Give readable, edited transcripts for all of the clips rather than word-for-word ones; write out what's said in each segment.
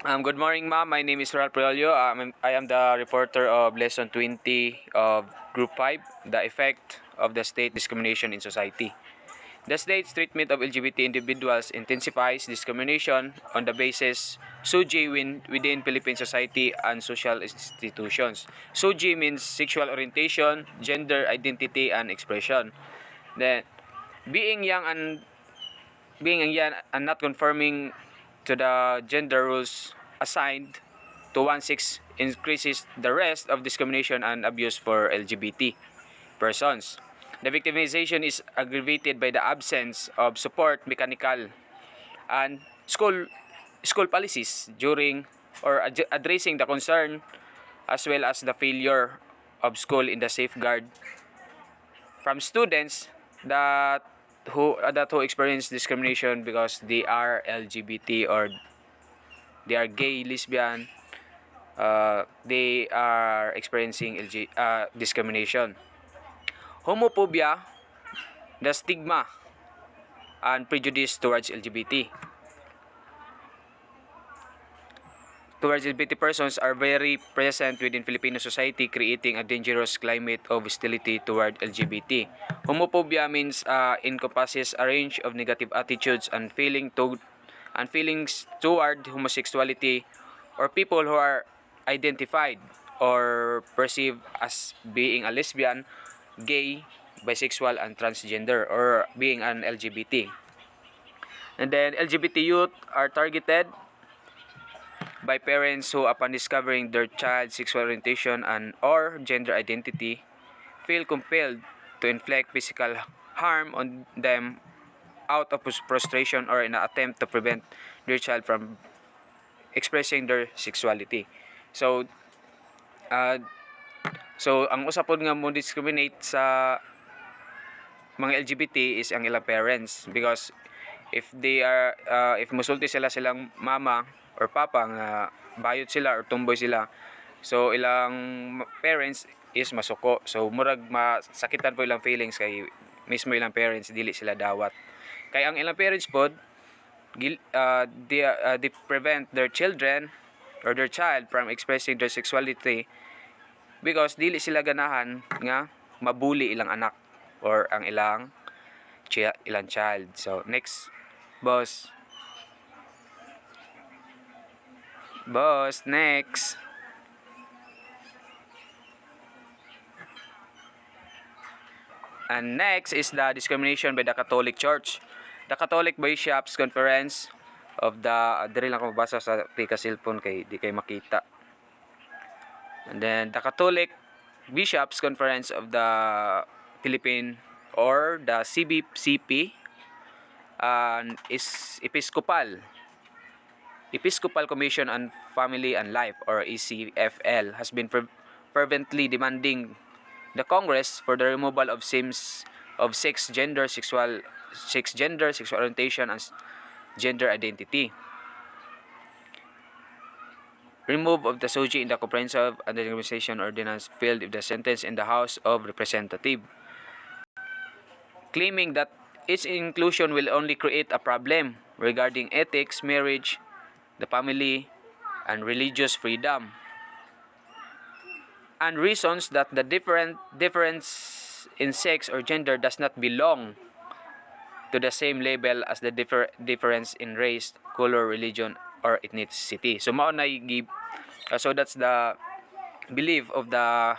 Good morning, ma'am. My name is Ralph Priolio. I am the reporter of Lesson 20 of Group 5, The Effect of the State Discrimination in Society. The state's treatment of LGBT individuals intensifies discrimination on the basis SUJI within Philippine society and social institutions. SUJI means sexual orientation, gender identity, and expression. Then, being young and being young and not conforming to the gender rules assigned to 1/6 increases the risk of discrimination and abuse for LGBT persons. The victimization is aggravated by the absence of support mechanical and school policies during or addressing the concern, as well as the failure of school in the safeguard from students that who experience discrimination because they are LGBT, or they are gay, lesbian. They are experiencing discrimination. Homophobia, the stigma and prejudice towards LGBT persons are very present within Filipino society, creating a dangerous climate of hostility toward LGBT. Homophobia means encompasses a range of negative attitudes and feelings toward homosexuality or people who are identified or perceived as being a lesbian, gay, bisexual, and transgender, or being an LGBT. And then LGBT youth are targeted by parents who, upon discovering their child's sexual orientation and or gender identity, feel compelled to inflict physical harm on them out of frustration or in an attempt to prevent their child from expressing their sexuality. So, uh, ang usapon nga mo discriminate sa mga LGBT is ang ilang parents, because if musulti silang mama or papa nga bayot sila or tumboy sila, so ilang parents is masuko, so murag masakitan po ilang feelings kay mismo ilang parents dili sila dawat kay ang ilang parents pod they prevent their children or their child from expressing their sexuality because dili sila ganahan nga mabuli ilang anak or ang ilang child. So next, boss. Next. And next is the discrimination by the Catholic Church. The Catholic Bishops' Conference of the diri lang ko mabasa sa pika cellphone kay di kay makita. And then the Catholic Bishops' Conference of the Philippine, or the CBCP, is Episcopal Commission on Family and Life, or ECFL, has been fervently demanding the Congress for the removal of sex gender, sexual orientation, and gender identity. Remove of the SOGI in the Comprehensive Anti-Discrimination Ordinance filed if the sentence in the House of Representatives, claiming that its inclusion will only create a problem regarding ethics, marriage, the family, and religious freedom, and reasons that the difference in sex or gender does not belong to the same level as the difference in race, color, religion, or ethnicity. So mao na so that's the belief of the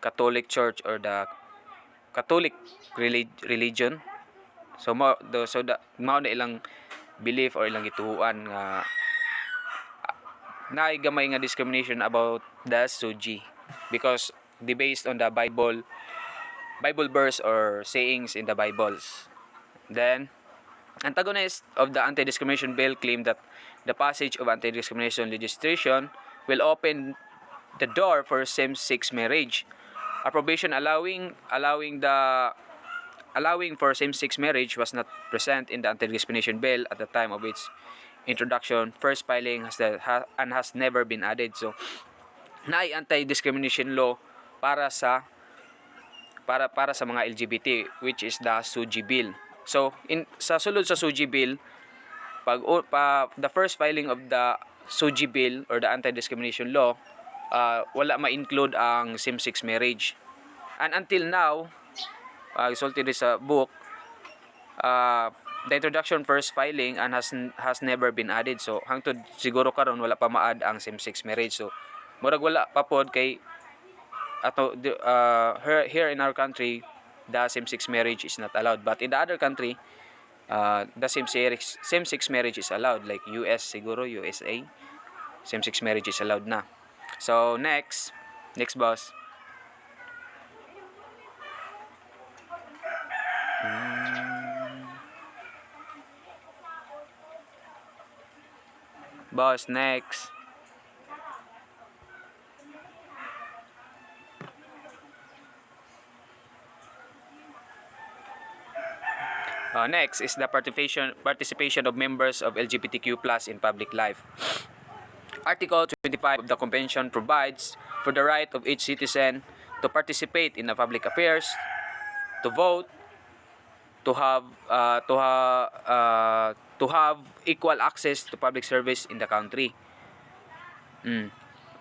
Catholic Church or the Catholic religion. So mao na ilang belief or ilang gituhuan nga naay gamay nga discrimination about the SUJI because they based on the Bible verse or sayings in the Bibles. Then, antagonists of the anti-discrimination bill claim that the passage of anti-discrimination legislation will open the door for same-sex marriage. A provision allowing for same-sex marriage was not present in the anti-discrimination bill at the time of its introduction, first filing, and has never been added. So, naay anti-discrimination law para sa mga LGBT, which is the SUJI bill. So sa sulod sa SUJI bill, the first filing of the SUGI bill or the anti-discrimination law, wala ma-include ang same-sex marriage. And until now, resulted sa book, the introduction first filing and has never been added. So hangtod siguro karon wala pa ma-add ang same-sex marriage. So murag wala pa pod kay here in our country the same-sex marriage is not allowed, but in the other country the same-sex marriage is allowed, like US siguro, USA, same-sex marriage is allowed na. So next boss. Boss, next. Next is the participation of members of LGBTQ+ in public life. Article 25 of the Convention provides for the right of each citizen to participate in the public affairs, to vote, to have equal access to public service in the country.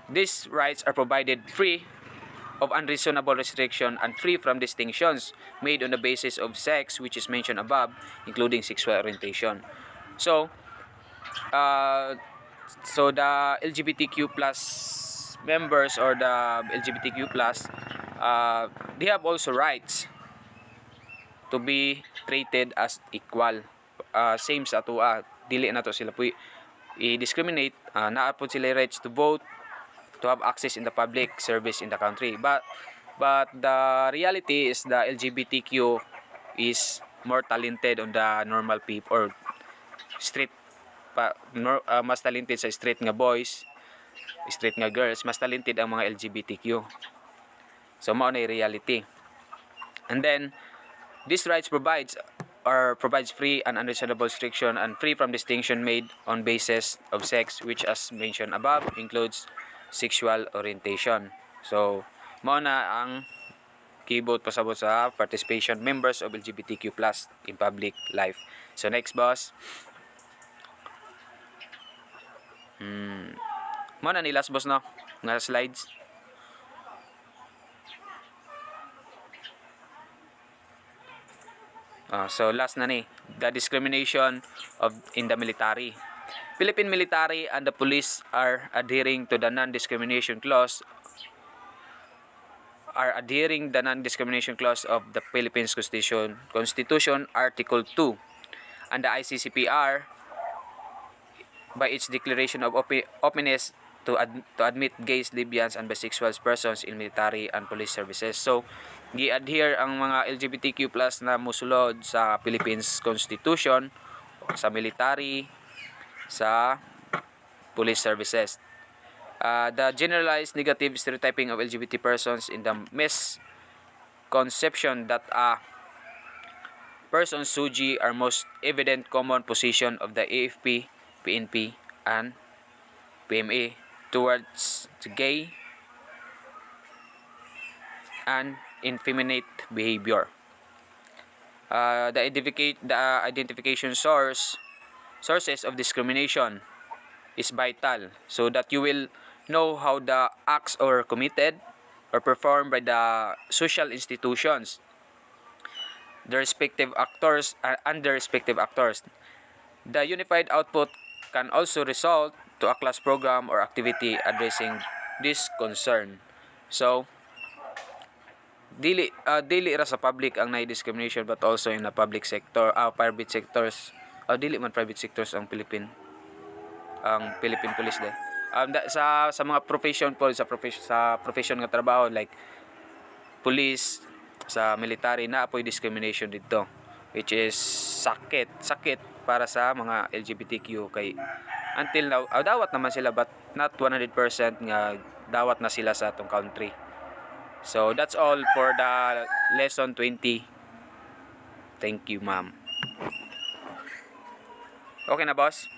These rights are provided free of unreasonable restriction and free from distinctions made on the basis of sex, which is mentioned above, including sexual orientation. So the LGBTQ+ members or the LGBTQ+, they have also rights to be treated as equal. Same sa ato, dili na to sila po i-discriminate, naa po sila rights to vote, to have access in the public service in the country. But the reality is the LGBTQ is more talented on the normal people or street mas talented sa street nga boys, street nga girls, mas talented ang mga LGBTQ. So mao na reality. And then these rights provides free and unreasonable restriction and free from distinction made on basis of sex, which as mentioned above includes sexual orientation. So mao na ang keyboard pasabot sa participation members of LGBTQ+ in public life. So next boss. Mao na ni last boss no nga slides. So last na ni, the discrimination in the military. Philippine military and the police are adhering the non-discrimination clause of the Philippines Constitution Article 2 and the ICCPR by its declaration of openness to admit gays, lesbians, and bisexual persons in military and police services. So gi-adhere ang mga LGBTQ+ na musulod sa Philippines Constitution, sa military, sa police services. The generalized negative stereotyping of LGBT persons in the misconception that persons SUGI are most evident common position of the AFP, PNP, and PMA towards gay and effeminate behavior. The identification sources of discrimination is vital so that you will know how the acts are committed or performed by the social institutions, the respective actors and the respective actors. The unified output can also result to a class program or activity addressing this concern. So dili ra sa public ang discrimination, but also in the public sector, private sectors. Dili man private sectors ang Philippine police de. Sa mga profession po, sa profession nga trabaho like police, sa military na apoy discrimination dito, which is sakit para sa mga LGBTQ kay until now dawat naman sila, but not 100% nga dawat na sila sa atong country. So that's all for the lesson 20. Thank you, ma'am. Okay na, boss?